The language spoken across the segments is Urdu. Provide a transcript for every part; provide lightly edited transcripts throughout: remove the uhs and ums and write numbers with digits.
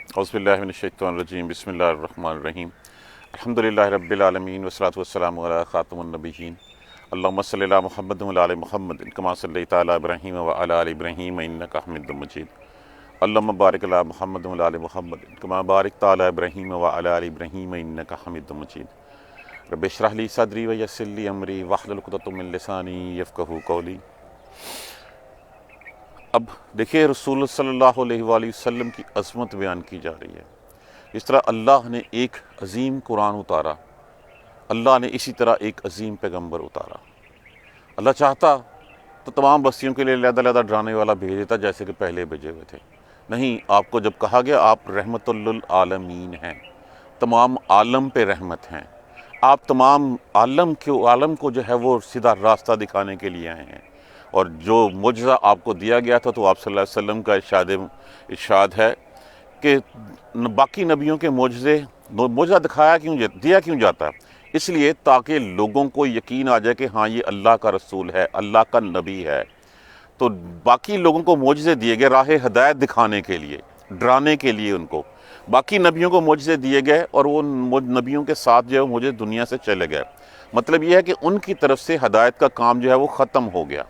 اعوذ باللہ من الشیطان الرجیم بسم اللہ الرحمن الرحیم الحمدللہ رب العالمین والصلاۃ والسلام علی خاتم النبیین اللہم صلی علی محمد وعلی آل محمد کما صلیت علی ابراہیم وعلی آل ابراہیم انک حمید مجید اللہم بارک علی محمد وعلی آل محمد کما بارکت علی ابراہیم وعلی آل ابراہیم انک حمید مجید رب اشرح لی صدری ویسر لی امری واحلل عقدۃ من لسانی یفقہوا قولی۔ اب دیکھیے رسول صلی اللہ علیہ وآلہ وسلم کی عظمت بیان کی جا رہی ہے۔ اس طرح اللہ نے ایک عظیم قرآن اتارا، اللہ نے اسی طرح ایک عظیم پیغمبر اتارا۔ اللہ چاہتا تو تمام بستیوں کے لیے علیحدہ علیحدہ ڈرانے والا بھیج دیتا جیسے کہ پہلے بھیجے ہوئے تھے، نہیں، آپ کو جب کہا گیا آپ رحمت للعالمین ہیں، تمام عالم پہ رحمت ہیں، آپ تمام عالم کو جو ہے وہ سیدھا راستہ دکھانے کے لیے آئے ہیں۔ اور جو معجزہ آپ کو دیا گیا تھا تو آپ صلی اللہ علیہ وسلم کا ارشاد ہے کہ باقی نبیوں کے معجزہ دیا کیوں جاتا ہے؟ اس لیے تاکہ لوگوں کو یقین آ جائے کہ ہاں یہ اللہ کا رسول ہے، اللہ کا نبی ہے۔ تو باقی لوگوں کو معجزے دیے گئے راہ ہدایت دکھانے کے لیے، ڈرانے کے لیے ان کو۔ باقی نبیوں کو معجزے دیے گئے اور وہ نبیوں کے ساتھ جو ہے معجزے دنیا سے چلے گئے۔ مطلب یہ ہے کہ ان کی طرف سے ہدایت کا کام جو ہے وہ ختم ہو گیا۔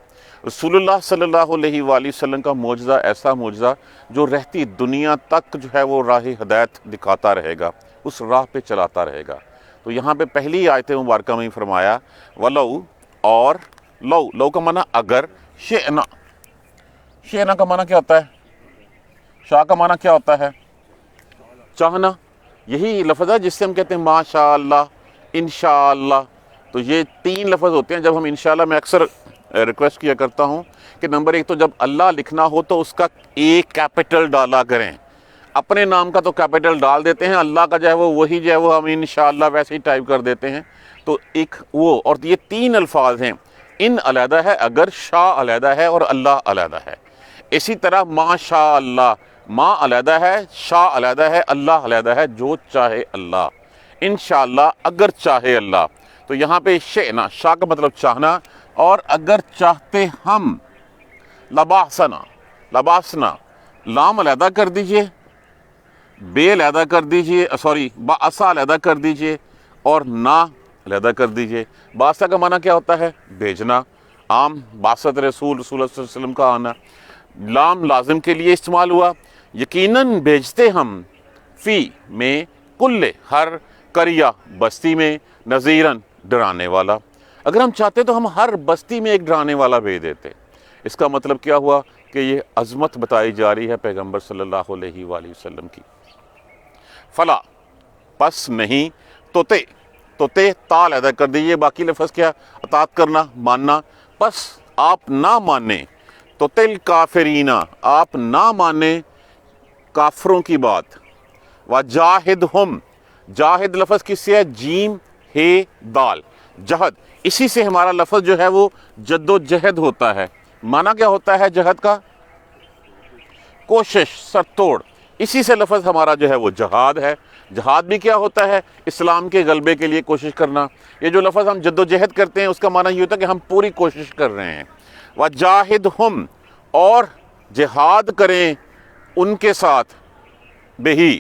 رسول اللہ صلی اللہ علیہ وآلہ وسلم کا معجزہ ایسا معجزہ جو رہتی دنیا تک جو ہے وہ راہ ہدایت دکھاتا رہے گا، اس راہ پہ چلاتا رہے گا۔ تو یہاں پہ پہلی آیت مبارکہ میں فرمایا وَلَوْ، اور لو کا معنی اگر، شئنا کا معنی کیا ہوتا ہے؟ شاء کا معنی کیا ہوتا ہے؟ چاہنا۔ یہی لفظ ہے جس سے ہم کہتے ہیں ماشاء اللہ، انشاءاللہ۔ تو یہ تین لفظ ہوتے ہیں۔ جب ہم انشاءاللہ، میں اکثر ریکویسٹ کیا کرتا ہوں کہ نمبر ایک تو جب اللہ لکھنا ہو تو اس کا ایک کیپٹل ڈالا کریں۔ اپنے نام کا تو کیپٹل ڈال دیتے ہیں، اللہ کا جو ہے وہی جو ہے وہ ہم انشاءاللہ ویسے ہی ٹائپ کر دیتے ہیں۔ تو ایک وہ، اور یہ تین الفاظ ہیں، ان علیحدہ ہے، اگر، شاء علیحدہ ہے اور اللہ علیحدہ ہے۔ اسی طرح ما شاء اللہ، ما علیحدہ ہے، شاء علیحدہ ہے، اللہ علیحدہ ہے، جو چاہے اللہ، انشاءاللہ اگر چاہے اللہ۔ تو یہاں پہ شئنا، شاء کا مطلب چاہنا، اور اگر چاہتے ہم، لباسنا، لام علیحدہ کر دیجئے، بے علیحدہ کر دیجئے، باسا علیحدہ کر دیجئے، اور نا علیحدہ کر دیجئے۔ باسا کا معنی کیا ہوتا ہے؟ بھیجنا، عام باسط رسول صلی اللہ علیہ وسلم کا آنا۔ لام لازم کے لیے استعمال ہوا، یقیناً بھیجتے ہم، فی میں، کل ہر، قریہ بستی میں، نذیراً ڈرانے والا۔ اگر ہم چاہتے تو ہم ہر بستی میں ایک ڈرانے والا بھیج دیتے۔ اس کا مطلب کیا ہوا کہ یہ عظمت بتائی جا رہی ہے پیغمبر صلی اللہ علیہ وآلہ وسلم کی۔ فلا، پس نہیں، تو تے تا علیحدہ کر دیجیے۔ باقی لفظ کیا؟ اطاعت کرنا، ماننا۔ پس آپ نہ مانیں، تو تل کافرینہ، آپ نہ مانیں کافروں کی بات۔ وجاہدہم، جاہد لفظ کس سے ہے؟ جیم ہے دال، جہد۔ اسی سے ہمارا لفظ جو ہے وہ جد و جہد ہوتا ہے۔ معنی کیا ہوتا ہے جہد کا؟ کوشش، سر توڑ۔ اسی سے لفظ ہمارا جو ہے وہ جہاد ہے۔ جہاد بھی کیا ہوتا ہے؟ اسلام کے غلبے کے لیے کوشش کرنا۔ یہ جو لفظ ہم جد و جہد کرتے ہیں اس کا معنی یہ ہوتا ہے کہ ہم پوری کوشش کر رہے ہیں۔ وجاہدہم، اور جہاد کریں ان کے ساتھ، بہی،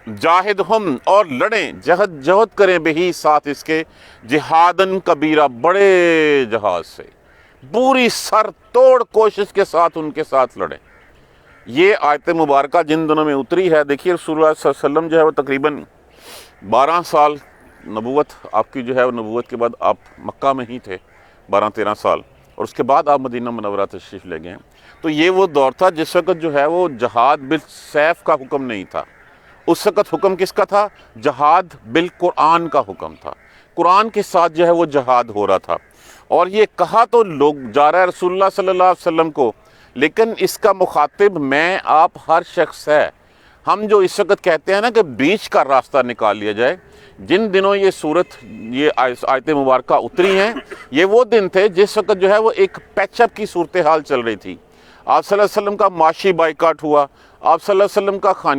جاہدہم، اور لڑیں، جہد کریں بہی، ساتھ اس کے، جہادن کبیرہ، بڑے جہاد سے، پوری سر توڑ کوشش کے ساتھ ان کے ساتھ لڑیں۔ یہ آیت مبارکہ جن دنوں میں اتری ہے، دیکھیے رسول اللہ صلی اللہ علیہ وسلم جو ہے وہ تقریباً 12 سال نبوت آپ کی جو ہے، نبوت کے بعد آپ مکہ میں ہی تھے 12-13 سال، اور اس کے بعد آپ مدینہ منورہ تشریف لے گئے ہیں۔ تو یہ وہ دور تھا جس وقت جو ہے وہ جہاد بالسیف کا حکم نہیں تھا۔ اس وقت حکم کس کا تھا؟ جہاد بالقرآن کا حکم تھا۔ قرآن کے ساتھ جو ہے وہ جہاد ہو رہا تھا، اور یہ کہا تو لوگ جا رہا ہے رسول اللہ صلی اللہ علیہ وسلم کو، لیکن اس کا مخاطب میں، آپ، ہر شخص ہے۔ ہم جو اس وقت کہتے ہیں نا کہ بیچ کا راستہ نکال لیا جائے، جن دنوں یہ آیت مبارکہ اتری ہیں، یہ وہ دن تھے جس وقت جو ہے وہ ایک پیچ اپ کی صورتحال چل رہی تھی۔ آپ صلی اللہ علیہ وسلم کا معاشی بائیکاٹ ہوا، آپ صلی اللہ علیہ وسلم کا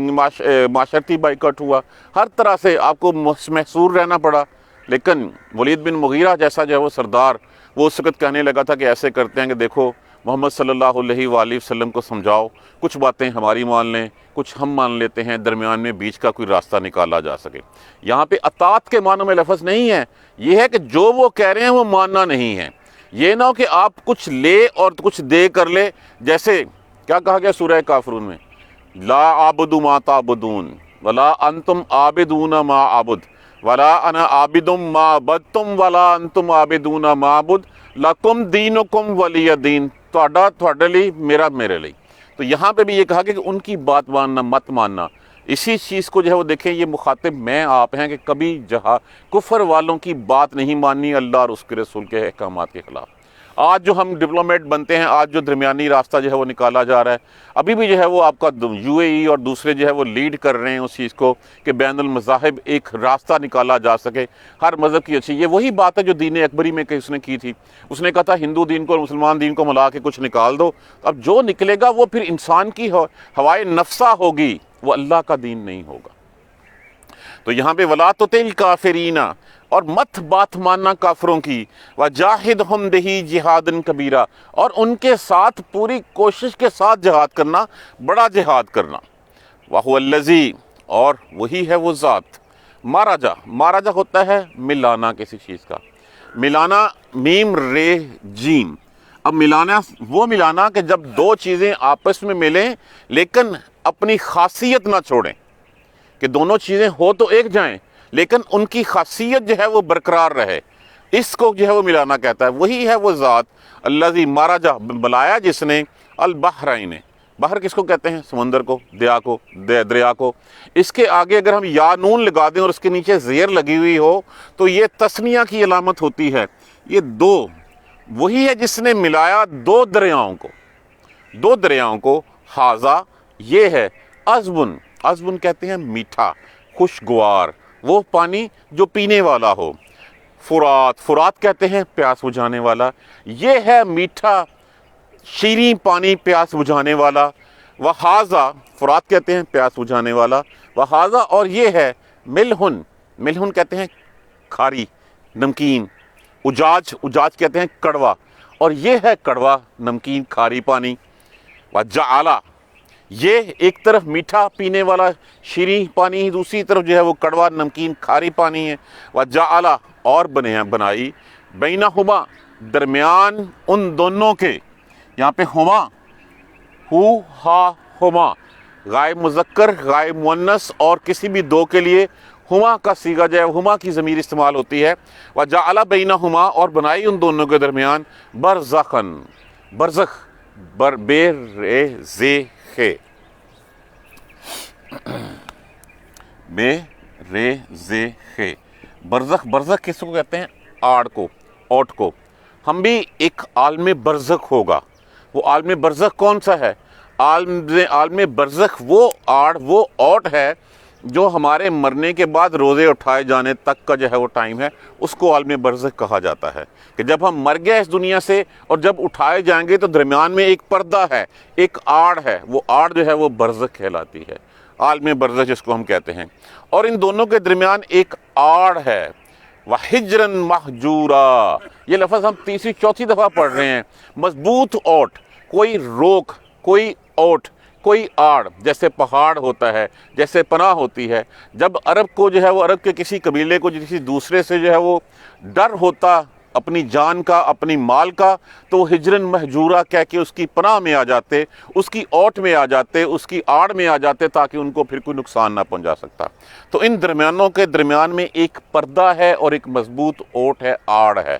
معاشرتی بائیکاٹ ہوا، ہر طرح سے آپ کو محصور رہنا پڑا۔ لیکن ولید بن مغیرہ جیسا جو ہے وہ سردار، وہ اس وقت کہنے لگا تھا کہ ایسے کرتے ہیں کہ دیکھو محمد صلی اللہ علیہ وآلہ وسلم کو سمجھاؤ، کچھ باتیں ہماری مان لیں، کچھ ہم مان لیتے ہیں، درمیان میں بیچ کا کوئی راستہ نکالا جا سکے۔ یہاں پہ اطاعت کے معنوں میں لفظ نہیں ہے، یہ ہے کہ جو وہ کہہ رہے ہیں وہ ماننا نہیں ہے۔ یہ نہ ہو کہ آپ کچھ لے اور کچھ دے کر لے، جیسے کیا کہا گیا سورہ کافرون میں، لا اعبد ما تعبدون ولا انتم عابدون ما اعبد ولا انا عابد ما عبدتم ولا انتم عابدون ما اعبد لکم دینکم ولی دین، تہاڈے لیے میرا میرے لیے۔ تو یہاں پہ بھی یہ کہا کہ ان کی بات ماننا مت ماننا، اسی چیز کو جو ہے وہ دیکھیں، یہ مخاطب میں آپ ہیں کہ کبھی کفر والوں کی بات نہیں ماننی اللہ اور اس کے رسول کے احکامات کے خلاف۔ آج جو ہم ڈپلومیٹ بنتے ہیں، آج جو درمیانی راستہ جو ہے وہ نکالا جا رہا ہے، ابھی بھی جو ہے وہ آپ کا UAE اور دوسرے جو ہے وہ لیڈ کر رہے ہیں اس چیز کو کہ بین المذاہب ایک راستہ نکالا جا سکے، ہر مذہب کی اچھی۔ یہ وہی بات ہے جو دین اکبری میں کہ اس نے کی تھی، اس نے کہا تھا ہندو دین کو اور مسلمان دین کو ملا کے کچھ نکال دو۔ اب جو نکلے گا وہ پھر انسان کی ہوائے نفسہ ہوگی، وہ اللہ کا دین نہیں ہوگا۔ تو یہاں پہ وَلَا تُطِعِ الْكَافِرِينَ، اور مت بات ماننا کافروں کی، وَجَاهِدْهُمْ بِهِ جِهَادًا كَبِيرًا، اور ان کے ساتھ پوری کوشش کے ساتھ جہاد کرنا، بڑا جہاد کرنا۔ وَهُوَ الَّذِي، اور وہی ہے وہ ذات، ماراجا ہوتا ہے ملانا کسی چیز کا، ملانا میم رے جیم۔ اب ملانا وہ ملانا کہ جب دو چیزیں آپس میں ملیں لیکن اپنی خاصیت نہ چھوڑیں، کہ دونوں چیزیں ہو تو ایک جائیں لیکن ان کی خاصیت جو ہے وہ برقرار رہے، اس کو جو ہے وہ ملانا کہتا ہے۔ وہی ہے وہ ذات الذی مارجا، بلایا جس نے البحرین، بحر کس کو کہتے ہیں؟ سمندر کو، دریا کو۔ اس کے آگے اگر ہم یا نون لگا دیں اور اس کے نیچے زیر لگی ہوئی ہو تو یہ تثنیہ کی علامت ہوتی ہے، یہ دو۔ وہی ہے جس نے ملایا دو دریاؤں کو، حاضہ یہ ہے، عذبن کہتے ہیں میٹھا، خوشگوار، وہ پانی جو پینے والا ہو۔ فرات کہتے ہیں پیاس بجھانے والا، یہ ہے میٹھا شیریں پانی پیاس بجھانے والا۔ وحاذا، فرات کہتے ہیں پیاس بجھانے والا، وحاذا، اور یہ ہے ملہن کہتے ہیں کھاری نمکین، اجاج کہتے ہیں کڑوا، اور یہ ہے کڑوا نمکین کھاری پانی۔ وجعل، یہ ایک طرف میٹھا پینے والا شیریں پانی، دوسری طرف جو ہے وہ کڑوا نمکین کھاری پانی ہے۔ وجعل، اور بنائی، بینہما، درمیان ان دونوں کے، یہاں پہ ہما، غائب مذکر غائب مؤنث اور کسی بھی دو کے لیے ہما کا صیغہ جو ہے ہما کی ضمیر استعمال ہوتی ہے۔ وجعل بینہما، اور بنائی ان دونوں کے درمیان برزخن، برزخ بے رے زے خے، بے رے زے خے، برزخ کس کو کہتے ہیں؟ آڑ کو، اوٹ کو۔ ہم بھی ایک عالم برزخ ہوگا۔ وہ عالم برزخ کون سا ہے؟ عالم برزخ وہ آڑ، وہ اوٹ ہے جو ہمارے مرنے کے بعد روزے اٹھائے جانے تک کا جو ہے وہ ٹائم ہے، اس کو عالم برزخ کہا جاتا ہے، کہ جب ہم مر گئے اس دنیا سے اور جب اٹھائے جائیں گے تو درمیان میں ایک پردہ ہے، ایک آڑ ہے، وہ آڑ جو ہے وہ برزخ کہلاتی ہے، عالم برزخ جس کو ہم کہتے ہیں۔ اور ان دونوں کے درمیان ایک آڑ ہے، وَحِجْرًا مَحْجُورًا، یہ لفظ ہم تیسری چوتھی دفعہ پڑھ رہے ہیں۔ مضبوط اوٹ، کوئی روک، کوئی اوٹ، کوئی آڑ، جیسے پہاڑ ہوتا ہے، جیسے پناہ ہوتی ہے۔ جب عرب کو جو ہے وہ، عرب کے کسی قبیلے کو کسی دوسرے سے جو ہے وہ ڈر ہوتا اپنی جان کا، اپنی مال کا، تو وہ ہجرن مہجورہ کہہ کے اس کی پناہ میں آ جاتے، اس کی اوٹ میں آ جاتے، اس کی آڑ میں آ جاتے، تاکہ ان کو پھر کوئی نقصان نہ پہنچا سکتا۔ تو ان درمیانوں کے درمیان میں ایک پردہ ہے اور ایک مضبوط اوٹ ہے، آڑ ہے۔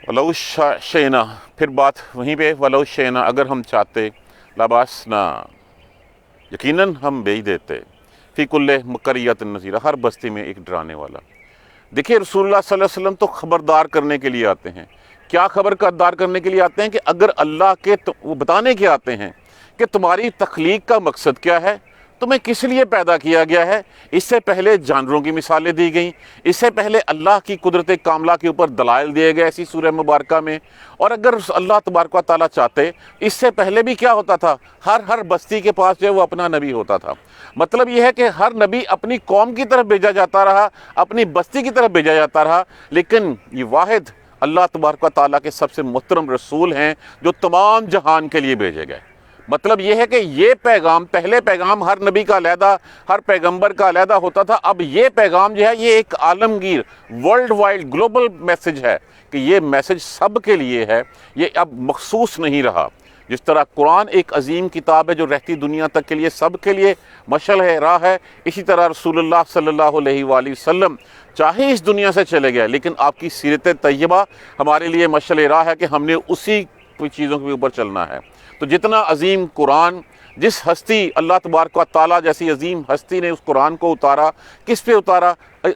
وَلَوْ شَئْنَا، پھر بات وہیں پہ، وَلَوْ شَئْنَا، اگر ہم چاہتے، لَبَعَثْنَا، یقیناً ہم بھیج دیتے، فِي كُلِّ قَرْيَةٍ نَذِيرًا، ہر بستی میں ایک ڈرانے والا۔ دیکھیے رسول اللہ صلی اللہ علیہ وسلم تو خبردار کرنے کے لیے آتے ہیں۔ کیا خبردار کرنے کے لیے آتے ہیں؟ کہ اگر اللہ کے، وہ بتانے کے آتے ہیں کہ تمہاری تخلیق کا مقصد کیا ہے، تمہیں کس لیے پیدا کیا گیا ہے۔ اس سے پہلے جانوروں کی مثالیں دی گئیں، اس سے پہلے اللہ کی قدرت کاملہ کے اوپر دلائل دیے گئے اسی سورہ مبارکہ میں۔ اور اگر اللہ تبارک و تعالیٰ چاہتے، اس سے پہلے بھی کیا ہوتا تھا، ہر بستی کے پاس جو ہے وہ اپنا نبی ہوتا تھا۔ مطلب یہ ہے کہ ہر نبی اپنی قوم کی طرف بھیجا جاتا رہا، اپنی بستی کی طرف بھیجا جاتا رہا، لیکن یہ واحد اللہ تبارک و تعالیٰ کے سب سے محترم رسول ہیں جو تمام جہان کے لیے بھیجے گئے۔ مطلب یہ ہے کہ یہ پیغام، پہلے پیغام ہر نبی کا علیحدہ، ہر پیغمبر کا علیحدہ ہوتا تھا، اب یہ پیغام جو ہے یہ ایک عالمگیر ورلڈ وائڈ گلوبل میسج ہے کہ یہ میسج سب کے لیے ہے، یہ اب مخصوص نہیں رہا۔ جس طرح قرآن ایک عظیم کتاب ہے جو رہتی دنیا تک کے لیے سب کے لیے مشعل ہے، راہ ہے، اسی طرح رسول اللہ صلی اللہ علیہ وآلہ وسلم چاہے اس دنیا سے چلے گئے لیکن آپ کی سیرت طیبہ ہمارے لیے مشعل راہ ہے کہ ہم نے اسی چیزوں کے اوپر چلنا ہے۔ تو جتنا عظیم قرآن، جس ہستی اللہ تبارک و تعالیٰ جیسی عظیم ہستی نے اس قرآن کو اتارا، کس پہ اتارا؟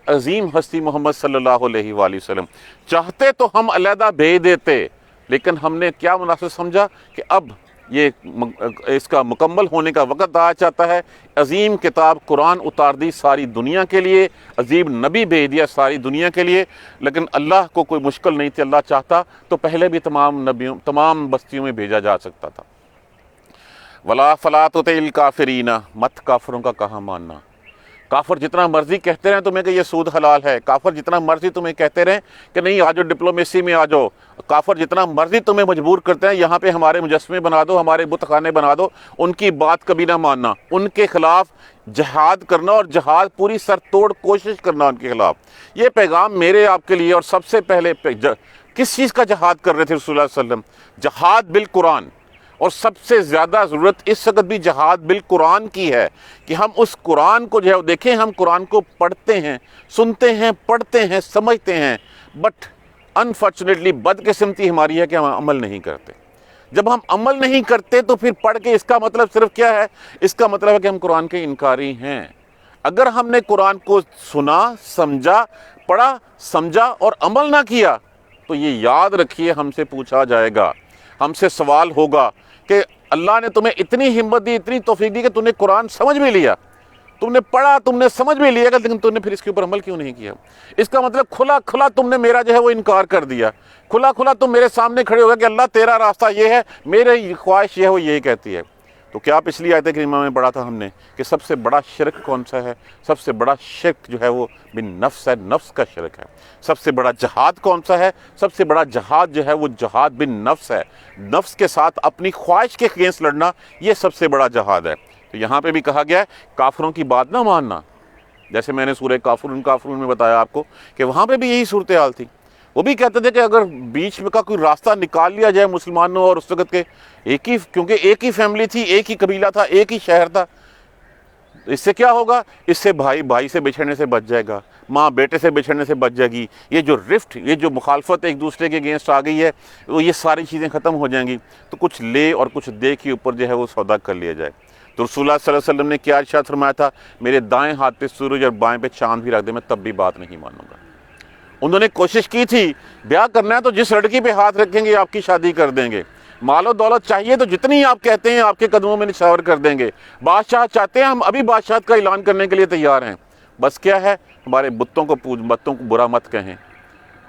عظیم ہستی محمد صلی اللہ علیہ وآلہ وسلم۔ چاہتے تو ہم علیحدہ بھیج دیتے، لیکن ہم نے کیا مناسب سمجھا کہ اب یہ اس کا مکمل ہونے کا وقت آ چاہتا ہے۔ عظیم کتاب قرآن اتار دی ساری دنیا کے لیے، عظیم نبی بھیج دیا ساری دنیا کے لیے، لیکن اللہ کو کوئی مشکل نہیں تھی، اللہ چاہتا تو پہلے بھی تمام نبیوں، تمام بستیوں میں بھیجا جا سکتا تھا۔ وَلَا فَلَا تُطِعِ الْكَافِرِينَ، مت کافروں کا کہاں ماننا۔ کافر جتنا مرضی کہتے رہیں تمہیں کہ یہ سود حلال ہے، کافر جتنا مرضی تمہیں کہتے رہیں کہ نہیں آ جاؤ ڈپلومیسی میں آ جاؤ، کافر جتنا مرضی تمہیں مجبور کرتے ہیں یہاں پہ ہمارے مجسمے بنا دو، ہمارے بت خانے بنا دو، ان کی بات کبھی نہ ماننا، ان کے خلاف جہاد کرنا، اور جہاد پوری سر توڑ کوشش کرنا ان کے خلاف۔ یہ پیغام میرے آپ کے لیے، اور سب سے پہلے کس چیز کا جہاد کر رہے تھے رسول اللہ صلی اللہ علیہ وسلم؟ جہاد بالقرآن، اور سب سے زیادہ ضرورت اس وقت بھی جہاد بالقرآن کی ہے کہ ہم اس قرآن کو جو ہے دیکھیں، ہم قرآن کو پڑھتے ہیں، سنتے ہیں، پڑھتے ہیں، سمجھتے ہیں، بٹ انفارچونیٹلی بدقسمتی ہماری ہے کہ ہم عمل نہیں کرتے۔ جب ہم عمل نہیں کرتے تو پھر پڑھ کے اس کا مطلب صرف کیا ہے؟ اس کا مطلب ہے کہ ہم قرآن کے انکاری ہیں۔ اگر ہم نے قرآن کو سنا، سمجھا، پڑھا، سمجھا اور عمل نہ کیا تو یہ یاد رکھیے ہم سے پوچھا جائے گا، ہم سے سوال ہوگا کہ اللہ نے تمہیں اتنی ہمت دی، اتنی توفیق دی کہ تم نے قرآن سمجھ بھی لیا، تم نے پڑھا، تم نے سمجھ بھی لیا، لیکن تم نے پھر اس کے اوپر عمل کیوں نہیں کیا؟ اس کا مطلب کھلا کھلا تم نے میرا جو ہے وہ انکار کر دیا، کھلا کھلا تم میرے سامنے کھڑے ہو گئے کہ اللہ تیرا راستہ یہ ہے، میری خواہش یہ ہے وہ یہی کہتی ہے۔ تو کیا پچھلی آیت کریمہ میں پڑھا تھا ہم نے کہ سب سے بڑا شرک کون سا ہے؟ سب سے بڑا شرک جو ہے وہ بن نفس ہے، نفس کا شرک ہے۔ سب سے بڑا جہاد کون سا ہے؟ سب سے بڑا جہاد جو ہے وہ جہاد بن نفس ہے، نفس کے ساتھ اپنی خواہش کے اگینسٹ لڑنا، یہ سب سے بڑا جہاد ہے۔ تو یہاں پہ بھی کہا گیا ہے کافروں کی بات نہ ماننا، جیسے میں نے سورہ کافرون میں بتایا آپ کو کہ وہاں پہ بھی یہی صورتحال تھی۔ وہ بھی کہتے تھے کہ اگر بیچ میں کا کوئی راستہ نکال لیا جائے مسلمانوں اور اس وقت کے کیونکہ ایک ہی فیملی تھی، ایک ہی قبیلہ تھا، ایک ہی شہر تھا، اس سے کیا ہوگا؟ اس سے بھائی سے بچھڑنے سے بچ جائے گا، ماں بیٹے سے بچھڑنے سے بچ جائے گی، یہ جو رفٹ، یہ جو مخالفت ایک دوسرے کے اگینسٹ آ گئی ہے، وہ یہ ساری چیزیں ختم ہو جائیں گی۔ تو کچھ لے اور کچھ دے کے اوپر جو ہے وہ سودا کر لیا جائے۔ تو رسول اللہ صلی اللہ علیہ وسلم نے کیا ارشاد فرمایا تھا؟ میرے دائیں ہاتھ پہ سورج اور بائیں پہ چاند بھی رکھ دے، میں تب بھی بات نہیں مانوں گا۔ انہوں نے کوشش کی تھی بیاہ کرنا ہے تو جس لڑکی پہ ہاتھ رکھیں گے آپ کی شادی کر دیں گے، مال و دولت چاہیے تو جتنی آپ کہتے ہیں آپ کے قدموں میں نشاور کر دیں گے، بادشاہ چاہتے ہیں ہم ابھی بادشاہت کا اعلان کرنے کے لیے تیار ہیں، بس کیا ہے ہمارے بتوں کو برا مت کہیں۔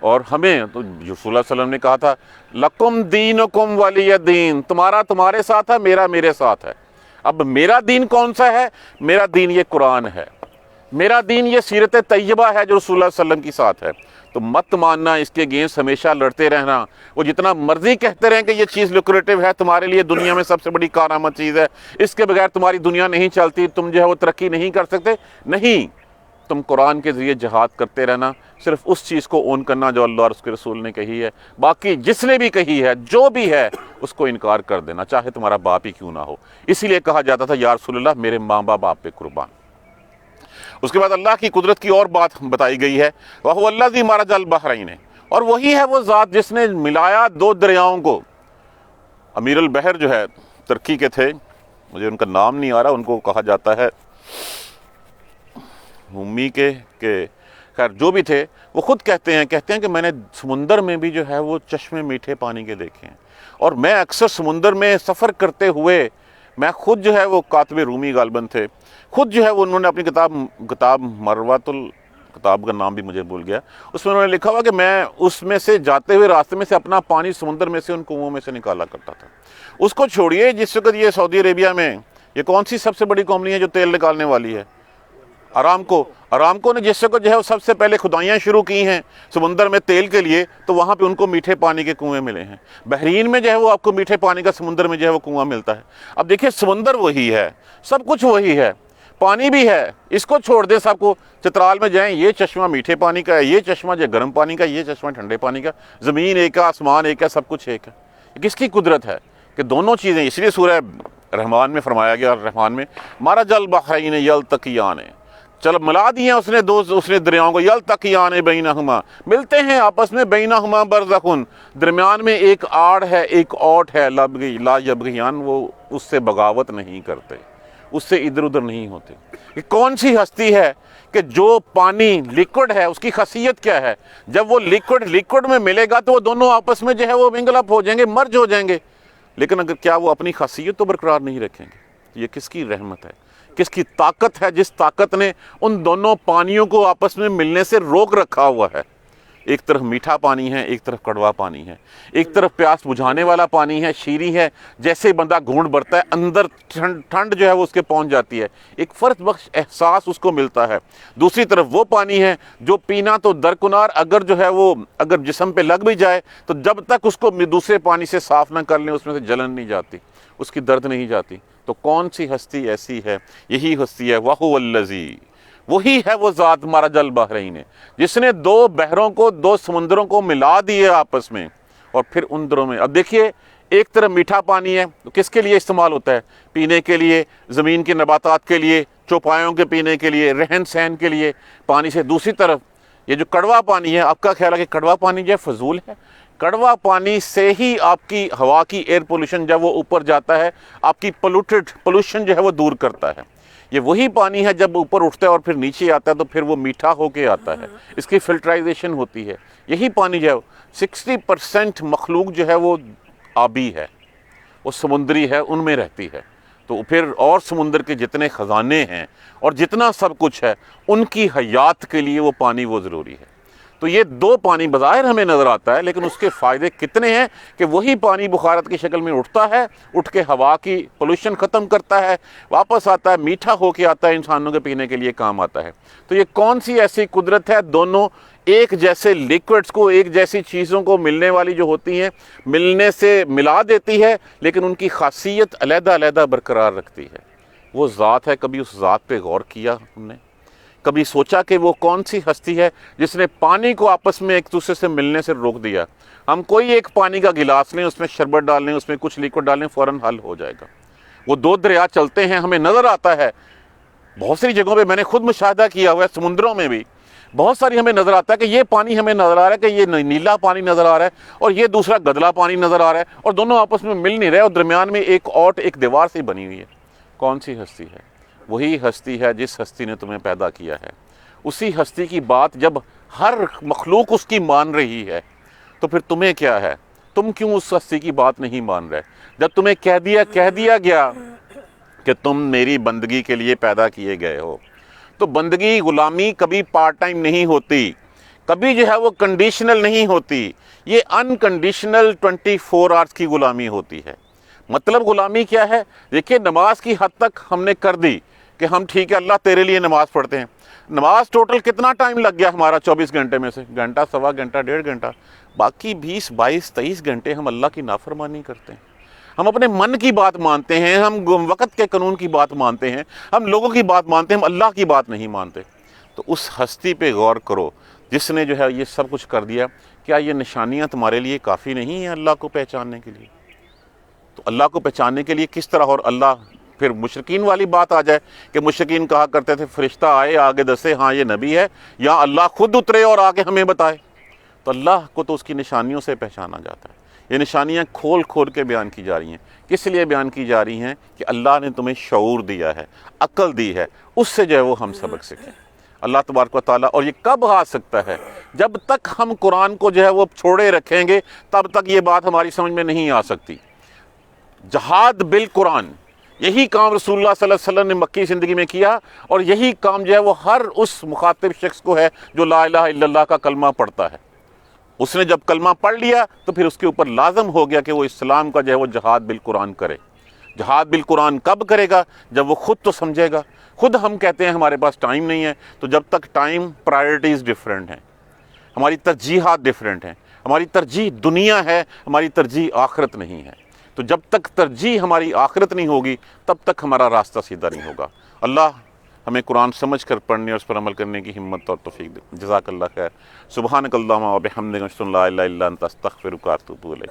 اور ہمیں تو رسول اللہ صلی اللہ علیہ وسلم نے کہا تھا لکم دینکم ولی دین، تمہارا تمہارے ساتھ ہے، میرا میرے ساتھ ہے۔ اب میرا دین کون سا ہے؟ میرا دین یہ قرآن ہے، میرا دین یہ سیرت طیبہ ہے جو رسول اللہ صلی اللہ علیہ وسلم کی ساتھ ہے۔ تو مت ماننا، اس کے اگینسٹ ہمیشہ لڑتے رہنا، وہ جتنا مرضی کہتے رہیں کہ یہ چیز لوکریٹو ہے، تمہارے لیے دنیا میں سب سے بڑی کارآمد چیز ہے، اس کے بغیر تمہاری دنیا نہیں چلتی، تم جو ہے وہ ترقی نہیں کر سکتے، نہیں، تم قرآن کے ذریعے جہاد کرتے رہنا، صرف اس چیز کو اون کرنا جو اللہ اور اس کے رسول نے کہی ہے، باقی جس نے بھی کہی ہے جو بھی ہے اس کو انکار کر دینا، چاہے تمہارا باپ ہی کیوں نہ ہو۔ اسی لیے کہا جاتا تھا یا رسول اللہ میرے ماں باپ آپ پہ قربان۔ اس کے بعد اللہ کی قدرت کی اور بات بتائی گئی ہے، وَهُوَ الَّذِي مَرَجَ الْبَحْرَيْنِ، اور وہی ہے وہ ذات جس نے ملایا دو دریاؤں کو۔ امیر البحر جو ہے ترکی کے تھے، مجھے ان کا نام نہیں آ رہا، ان کو کہا جاتا ہے ہومی کے خیر جو بھی تھے، وہ خود کہتے ہیں کہ میں نے سمندر میں بھی جو ہے وہ چشمے میٹھے پانی کے دیکھے ہیں، اور میں اکثر سمندر میں سفر کرتے ہوئے، میں خود جو ہے وہ کاتب رومی غالباً تھے، خود جو ہے وہ انہوں نے اپنی کتاب مروۃ کتاب کا نام بھی مجھے بھول گیا، اس میں انہوں نے لکھا ہوا کہ میں اس میں سے جاتے ہوئے راستے میں سے اپنا پانی سمندر میں سے ان کنوؤں میں سے نکالا کرتا تھا۔ اس کو چھوڑیے، جس وقت یہ سعودی عربیہ میں یہ کون سی سب سے بڑی کمپنی ہے جو تیل نکالنے والی ہے؟ ارامکو نے جس کو جو ہے وہ سب سے پہلے کھدائیاں شروع کی ہیں سمندر میں تیل کے لیے، تو وہاں پہ ان کو میٹھے پانی کے کنویں ملے ہیں۔ بحرین میں جو ہے وہ آپ کو میٹھے پانی کا سمندر میں جو ہے وہ کنواں ملتا ہے۔ اب دیکھیں سمندر وہی ہے، سب کچھ وہی ہے، پانی بھی ہے، اس کو چھوڑ دیں سب کو۔ چترال میں جائیں، یہ چشمہ میٹھے پانی کا ہے، یہ چشمہ جو گرم پانی کا، یہ چشمہ ٹھنڈے پانی کا، زمین ایک ہے، آسمان ایک ہے، سب کچھ ایک ہے۔ کس کی قدرت ہے کہ دونوں چیزیں، اس لیے سورہ رحمان میں فرمایا گیا، رحمان میں مرج البحرین یلتقیان، چل ملا دیے اس نے دریاؤں کو، یلتقیان بینہما، ملتے ہیں آپس میں، بینہما برزخ، درمیان میں ایک آڑ ہے، ایک اوٹ ہے، لا یبغیان، وہ اس سے بغاوت نہیں کرتے، اس سے ادھر ادھر نہیں ہوتے۔ یہ کون سی ہستی ہے کہ جو پانی لیکوڈ ہے، اس کی خاصیت کیا ہے؟ جب وہ لیکوڈ میں ملے گا تو وہ دونوں آپس میں جو ہے وہ منگل اپ ہو جائیں گے، مرج ہو جائیں گے، لیکن اگر کیا وہ اپنی خاصیت تو برقرار نہیں رکھیں گے؟ یہ کس کی رحمت ہے، کس کی طاقت ہے، جس طاقت نے ان دونوں پانیوں کو آپس میں ملنے سے روک رکھا ہوا ہے۔ ایک طرف میٹھا پانی ہے، ایک طرف کڑوا پانی ہے، ایک طرف پیاس بجھانے والا پانی ہے، شیریں ہے، جیسے بندہ گھونٹ بھرتا ہے اندر ٹھنڈ جو ہے وہ اس کے پہنچ جاتی ہے، ایک فرد بخش احساس اس کو ملتا ہے۔ دوسری طرف وہ پانی ہے جو پینا تو درکنار، اگر جسم پہ لگ بھی جائے تو جب تک اس کو دوسرے پانی سے صاف نہ کر لیں اس میں سے جلن نہیں جاتی، اس کی درد نہیں جاتی۔ تو کون سی ہستی ایسی ہے؟ یہی ہستی ہے وَهُوَ الَّذِي، وہی ہے وہ ذات مرج البحرین، جس نے دو بحروں کو، دو سمندروں کو ملا دیے آپس میں، اور پھر ان دونوں میں اب دیکھیے ایک طرف میٹھا پانی ہے، تو کس کے لیے استعمال ہوتا ہے؟ پینے کے لیے، زمین کے نباتات کے لیے، چوپایوں کے پینے کے لیے، رہن سہن کے لیے پانی سے۔ دوسری طرف یہ جو کڑوا پانی ہے، آپ کا خیال ہے کہ کڑوا پانی جو ہے فضول ہے؟ کڑوا پانی سے ہی آپ کی ہوا کی ایئر پولوشن جب وہ اوپر جاتا ہے، آپ کی پولوشن جو ہے وہ دور کرتا ہے۔ یہ وہی پانی ہے جب اوپر اٹھتا ہے اور پھر نیچے آتا ہے تو پھر وہ میٹھا ہو کے آتا ہے، اس کی فلٹرائزیشن ہوتی ہے۔ یہی پانی جو ہے 60% مخلوق جو ہے وہ آبی ہے، وہ سمندری ہے، ان میں رہتی ہے۔ تو پھر اور سمندر کے جتنے خزانے ہیں اور جتنا سب کچھ ہے، ان کی حیات کے لیے وہ پانی وہ ضروری ہے۔ تو یہ دو پانی بظاہر ہمیں نظر آتا ہے، لیکن اس کے فائدے کتنے ہیں کہ وہی پانی بخارات کی شکل میں اٹھتا ہے، اٹھ کے ہوا کی پولوشن ختم کرتا ہے، واپس آتا ہے، میٹھا ہو کے آتا ہے، انسانوں کے پینے کے لیے کام آتا ہے۔ تو یہ کون سی ایسی قدرت ہے؟ دونوں ایک جیسے لیکوڈز کو، ایک جیسی چیزوں کو ملنے والی جو ہوتی ہیں، ملنے سے ملا دیتی ہے، لیکن ان کی خاصیت علیحدہ علیحدہ برقرار رکھتی ہے۔ وہ ذات ہے، کبھی اس ذات پہ غور کیا ہم نے؟ کبھی سوچا کہ وہ کون سی ہستی ہے جس نے پانی کو آپس میں ایک دوسرے سے ملنے سے روک دیا؟ ہم کوئی ایک پانی کا گلاس لیں، اس میں شربت ڈال لیں، اس میں کچھ لیکوڈ ڈالیں، فوراً حل ہو جائے گا۔ وہ دو دریا چلتے ہیں، ہمیں نظر آتا ہے بہت ساری جگہوں پہ، میں نے خود مشاہدہ کیا ہوا ہے، سمندروں میں بھی بہت ساری ہمیں نظر آتا ہے کہ یہ پانی ہمیں نظر آ رہا ہے کہ یہ نیلا پانی نظر آ رہا ہے اور یہ دوسرا گدلا پانی نظر آ رہا ہے، اور دونوں آپس میں مل نہیں رہے، اور درمیان میں ایک اوٹ، ایک دیوار سے بنی ہوئی ہے۔ کون سی ہستی ہے؟ وہی ہستی ہے جس ہستی نے تمہیں پیدا کیا ہے۔ اسی ہستی کی بات جب ہر مخلوق اس کی مان رہی ہے تو پھر تمہیں کیا ہے؟ تم کیوں اس ہستی کی بات نہیں مان رہے؟ جب تمہیں کہہ دیا گیا کہ تم میری بندگی کے لیے پیدا کیے گئے ہو، تو بندگی، غلامی کبھی پارٹ ٹائم نہیں ہوتی، کبھی جو ہے وہ کنڈیشنل نہیں ہوتی، یہ انکنڈیشنل 24 آورس کی غلامی ہوتی ہے۔ مطلب غلامی کیا ہے؟ دیکھیے نماز کی حد تک ہم نے کر دی کہ ہم ٹھیک ہے اللہ تیرے لیے نماز پڑھتے ہیں۔ نماز ٹوٹل کتنا ٹائم لگ گیا ہمارا 24 گھنٹے میں سے؟ گھنٹہ، سوا گھنٹہ، 1.5 گھنٹہ، باقی 20، 22، 23 گھنٹے ہم اللہ کی نافرمانی کرتے ہیں۔ ہم اپنے من کی بات مانتے ہیں، ہم وقت کے قانون کی بات مانتے ہیں، ہم لوگوں کی بات مانتے ہیں، ہم اللہ کی بات نہیں مانتے۔ تو اس ہستی پہ غور کرو جس نے جو ہے یہ سب کچھ کر دیا۔ کیا یہ نشانیاں تمہارے لیے کافی نہیں ہیں اللہ کو پہچاننے کے لیے؟ تو اللہ کو پہچاننے کے لیے کس طرح؟ اور اللہ پھر مشرکین والی بات آ جائے کہ مشرکین کہا کرتے تھے فرشتہ آئے آگے دسے ہاں یہ نبی ہے، یا اللہ خود اترے اور آگے ہمیں بتائے۔ تو اللہ کو تو اس کی نشانیوں سے پہچانا جاتا ہے۔ یہ نشانیاں کھول کھول کے بیان کی جا رہی ہیں۔ کس لیے بیان کی جا رہی ہیں؟ کہ اللہ نے تمہیں شعور دیا ہے، عقل دی ہے، اس سے جو ہے وہ ہم سبق سیکھیں۔ اللہ تبارک و تعالیٰ، اور یہ کب آ سکتا ہے؟ جب تک ہم قرآن کو جو ہے وہ چھوڑے رکھیں گے تب تک یہ بات ہماری سمجھ میں نہیں آ سکتی۔ جہاد بالقرآن، یہی کام رسول اللہ صلی اللہ علیہ وسلم نے مکی زندگی میں کیا، اور یہی کام جو ہے وہ ہر اس مخاطب شخص کو ہے جو لا الہ الا اللہ کا کلمہ پڑھتا ہے۔ اس نے جب کلمہ پڑھ لیا تو پھر اس کے اوپر لازم ہو گیا کہ وہ اسلام کا جو ہے وہ جہاد بالقرآن کرے۔ جہاد بالقرآن کب کرے گا؟ جب وہ خود تو سمجھے گا. خود ہم کہتے ہیں ہمارے پاس ٹائم نہیں ہے، تو جب تک ٹائم، پرائرٹیز ڈیفرنٹ ہیں، ہماری ترجیحات ڈیفرنٹ ہیں، ہماری ترجیح دنیا ہے، ہماری ترجیح آخرت نہیں ہے. تو جب تک ترجیح ہماری آخرت نہیں ہوگی تب تک ہمارا راستہ سیدھا نہیں ہوگا. اللہ ہمیں قرآن سمجھ کر پڑھنے اور اس پر عمل کرنے کی ہمت اور توفیق دے. جزاک اللہ خیر. سبحانک اللہم و بحمدک اشہد ان لا الہ الا انت استغفرک و اتوب الیک.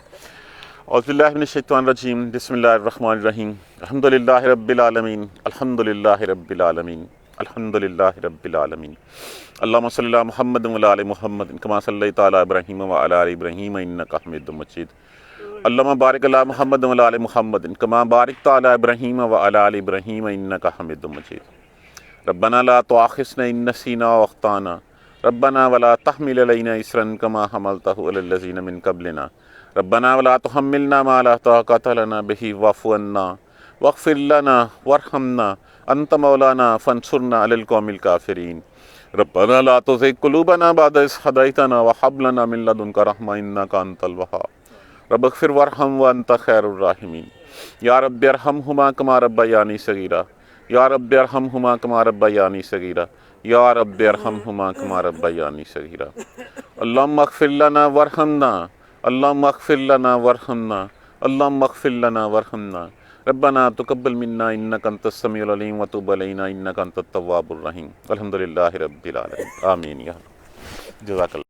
اعوذ باللہ من الشیطان الرجیم. بسم اللہ الرحمن الرحیم. الحمدللہ رب العالمین، الحمدللہ رب العالمین، الحمدللہ رب العالمین. اللہم صلی علی محمد و علی آل محمد کما صلیت علی ابراہیم و علی آل ابراہیم انک حمید مجید. اللہم بارک علی محمد و علی آل محمد کما بارکت علی ابراہیم و علی آل ابراہیم انک حمید مجید. ربنا لا تؤاخذنا ان نسینا واخطانا ربنا ولا تحمل علینا اصرا کما حملتہ علی الذین من قبلنا ربنا ولا تحملنا ما لا طاقة لنا به واعف عنا واغفر لنا وارحمنا انت مولانا فانصرنا علی القوم الکافرین. ربنا لا تزغ قلوبنا بعد إذ هديتنا وهب لنا من لدنك رحمة إنك أنت الوهاب. رب اغفر وارحم وأنت خير الراحمين. یا رب ارحمهما كما ربياني صغيرا. یا رب ارحمهما كما ربياني صغيرا. یا رب ارحمهما كما ربياني صغيرا. اللهم اغفر لنا وارحمنا. اللهم اغفر لنا وارحمنا. اللهم اغفر لنا وارحمنا. ربنا تقبل منا انك انت السميع العليم وتب علينا انك انت التواب الرحيم. الحمد لله رب العالمين. آمين. یا جزاک اللہ.